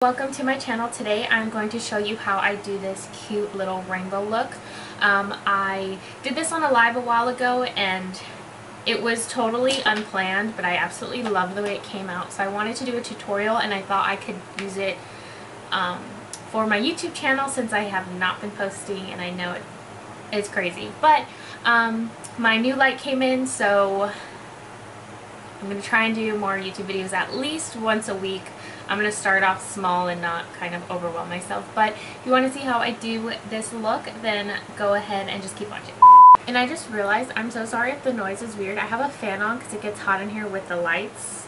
Welcome to my channel. Today I'm going to show you how I do this cute little rainbow look. I did this on a live a while ago and it was totally unplanned, but I absolutely love the way it came out. So I wanted to do a tutorial and I thought I could use it for my YouTube channel since I have not been posting and I know it's crazy. But my new light came in, so I'm going to try and do more YouTube videos at least once a week. I'm going to start off small and not kind of overwhelm myself. But if you want to see how I do this look, then go ahead and just keep watching. And I just realized, I'm so sorry if the noise is weird. I have a fan on because it gets hot in here with the lights.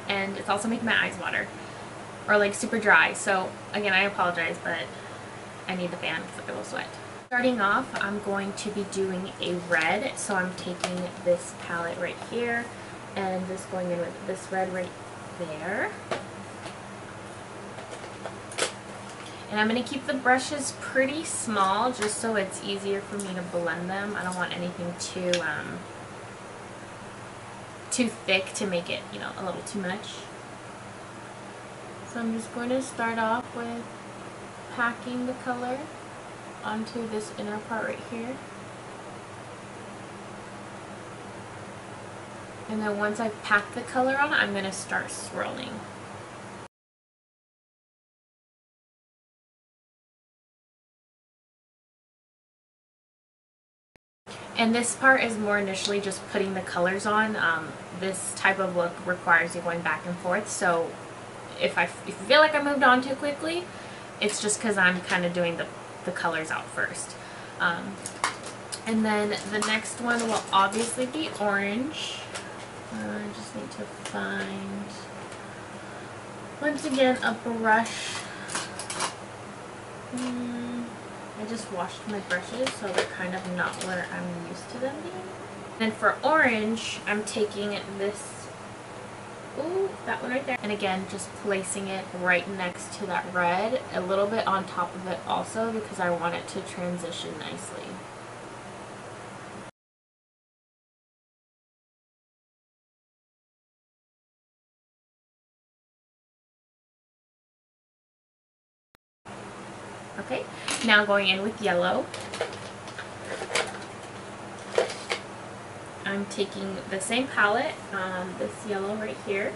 And it's also making my eyes water. Or like super dry. So again, I apologize, but I need the fan because I will sweat. Starting off, I'm going to be doing a red. So I'm taking this palette right here. And just going in with this red right there. And I'm going to keep the brushes pretty small just so it's easier for me to blend them. I don't want anything too thick to make it, you know, a little too much. So I'm just going to start off with packing the color onto this inner part right here. And then once I've packed the color on, I'm going to start swirling. And this part is more initially just putting the colors on. This type of look requires you going back and forth. So if you feel like I moved on too quickly, it's just because I'm kind of doing the colors out first. And then the next one will obviously be orange. I just need to find, once again, a brush. I just washed my brushes, so they're kind of not where I'm used to them being. And for orange, I'm taking this, that one right there. And again, just placing it right next to that red, a little bit on top of it also, because I want it to transition nicely. Okay, now going in with yellow. I'm taking the same palette, this yellow right here.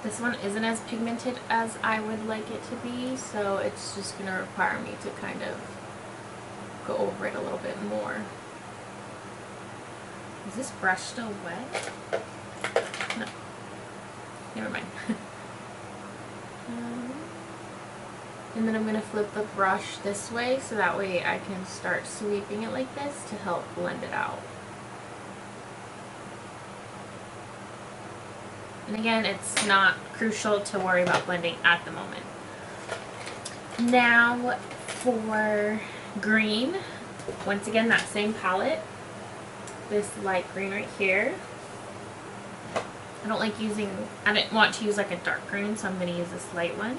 This one isn't as pigmented as I would like it to be, so it's just going to require me to kind of go over it a little bit more. Is this brush still wet? No. Never mind. And then I'm going to flip the brush this way so that way I can start sweeping it like this to help blend it out. And again, it's not crucial to worry about blending at the moment. Now for green, once again that same palette. This light green right here. I didn't want to use like a dark green, so I'm going to use this light one.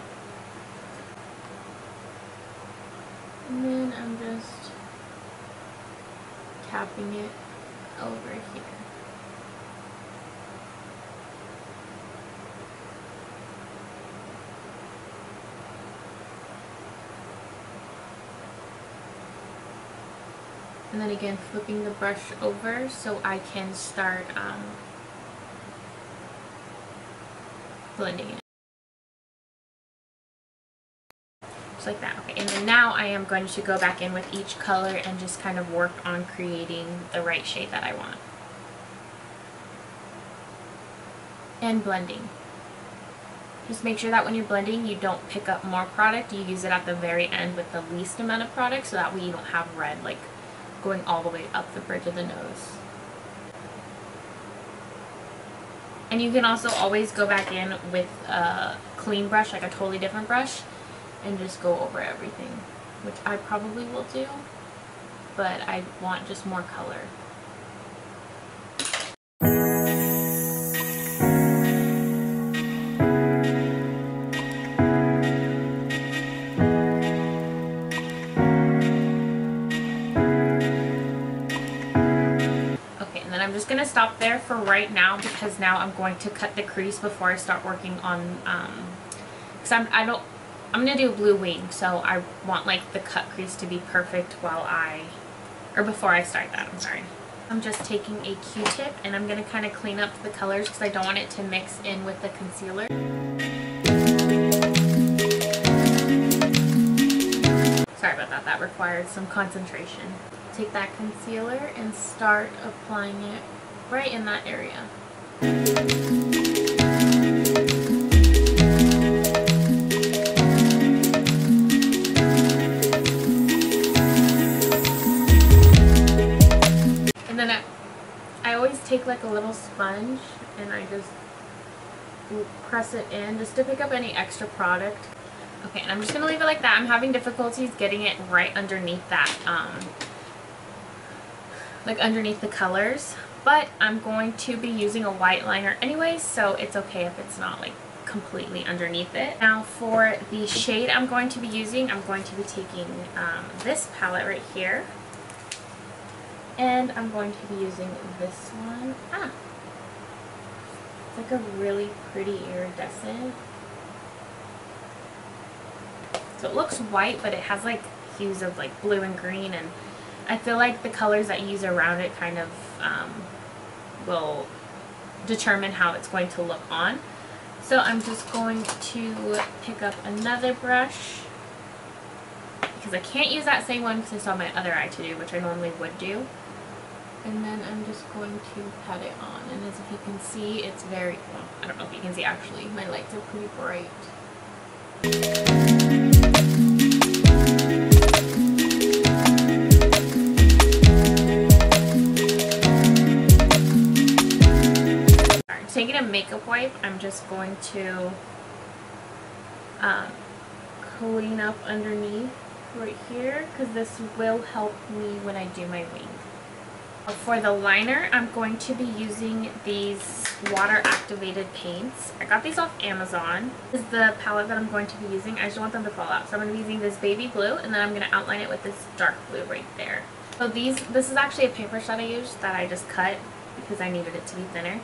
And then I'm just tapping it over here. And then again, flipping the brush over so I can start blending it. Just like that. Okay, and then now I am going to go back in with each color and just kind of work on creating the right shade that I want. And blending. Just make sure that when you're blending, you don't pick up more product. You use it at the very end with the least amount of product, so that way you don't have red like going all the way up the bridge of the nose. And you can also always go back in with a clean brush, like a totally different brush, and just go over everything, which I probably will do, but I want just more color. I'm just going to stop there for right now because now I'm going to cut the crease before I start working on, because I'm going to do a blue wing, so I want like the cut crease to be perfect before I start that, I'm sorry. I'm just taking a Q-tip and I'm going to kind of clean up the colors because I don't want it to mix in with the concealer. Sorry about that, that required some concentration. Take that concealer and start applying it right in that area. And then I always take like a little sponge and I just press it in just to pick up any extra product. Okay, and I'm just going to leave it like that. I'm having difficulties getting it right underneath that, like underneath the colors. But I'm going to be using a white liner anyway, so it's okay if it's not like completely underneath it. Now for the shade I'm going to be using, I'm going to be taking this palette right here. And I'm going to be using this one. It's like a really pretty iridescent. So it looks white, but it has like hues of like blue and green, and I feel like the colors that you use around it kind of will determine how it's going to look on. So I'm just going to pick up another brush because I can't use that same one because I saw my other eye to do, which I normally would do. And then I'm just going to pat it on, and as if you can see, it's very, well, I don't know if you can see actually, my lights are pretty bright. Alright, taking a makeup wipe, I'm just going to clean up underneath right here because this will help me when I do my wing. For the liner, I'm going to be using these water activated paints. I got these off Amazon. This is the palette that I'm going to be using. I just want them to fall out. So I'm going to be using this baby blue, and then I'm going to outline it with this dark blue right there. So this is actually a paintbrush that I used that I just cut because I needed it to be thinner.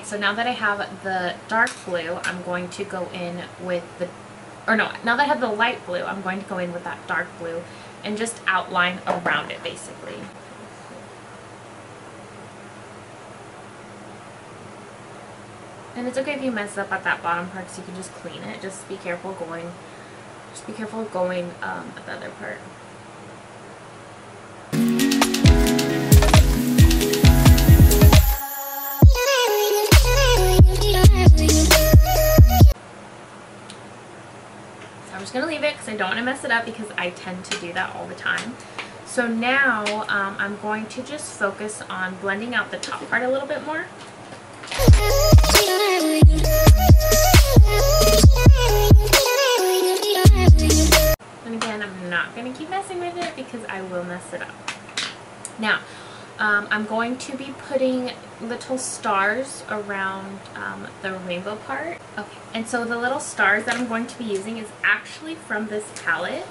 So now that I have the dark blue, I'm going to go in with now that I have the light blue, I'm going to go in with that dark blue and just outline around it basically. And it's okay if you mess up at that bottom part because you can just clean it. Just be careful going at the other part. I'm just going to leave it because I don't want to mess it up because I tend to do that all the time. So now I'm going to just focus on blending out the top part a little bit more. And again, I'm not going to keep messing with it because I will mess it up. Now, I'm going to be putting little stars around the rainbow part. Okay, and so the little stars that I'm going to be using is actually from this palette.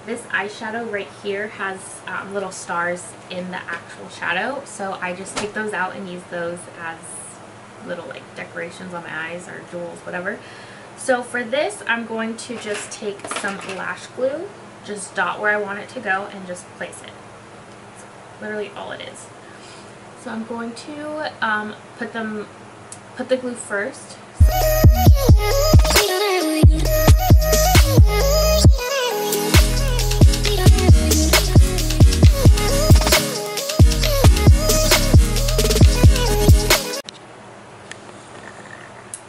This eyeshadow right here has little stars in the actual shadow, so I just take those out and use those as little like decorations on my eyes or jewels, whatever. So for this, I'm going to just take some lash glue, just dot where I want it to go, and just place it. Literally all it is. So I'm going to put the glue first.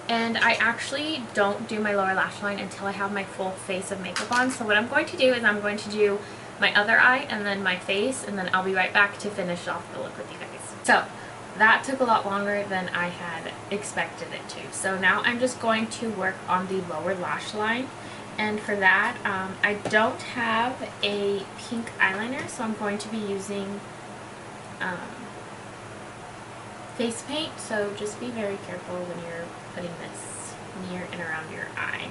And I actually don't do my lower lash line until I have my full face of makeup on. So what I'm going to do is I'm going to do my other eye and then my face, and then I'll be right back to finish off the look with you guys. So that took a lot longer than I had expected it to. So now I'm just going to work on the lower lash line, and for that I don't have a pink eyeliner, so I'm going to be using face paint, so just be very careful when you're putting this near and around your eye.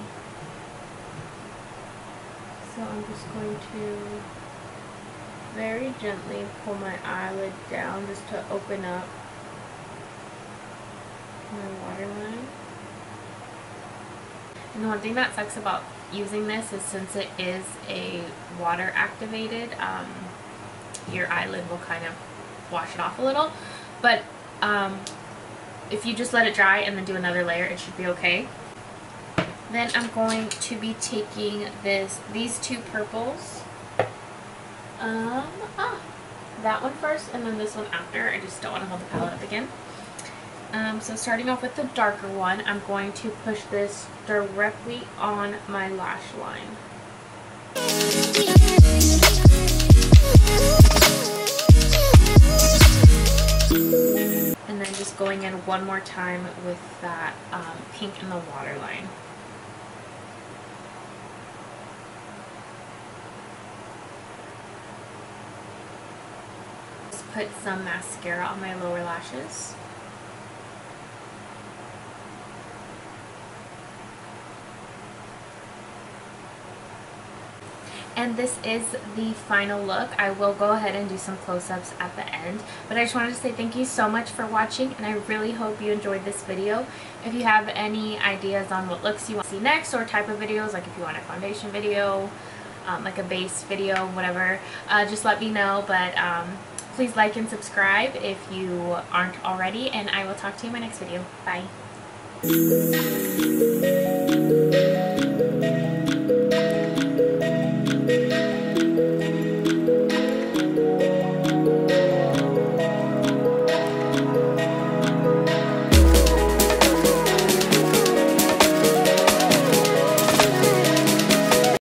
So I'm just going to very gently pull my eyelid down just to open up my waterline. And the one thing that sucks about using this is since it is a water activated, your eyelid will kind of wash it off a little, but if you just let it dry and then do another layer, it should be okay. Then I'm going to be taking these two purples, that one first and then this one after. I just don't want to hold the palette up again. So starting off with the darker one, I'm going to push this directly on my lash line. And then just going in one more time with that pink in the waterline. Just put some mascara on my lower lashes. And this is the final look. I will go ahead and do some close-ups at the end, but I just wanted to say thank you so much for watching, and I really hope you enjoyed this video. If you have any ideas on what looks you want to see next, or type of videos, like if you want a foundation video, like a base video, whatever, just let me know. But please like and subscribe if you aren't already, and I will talk to you in my next video. Bye.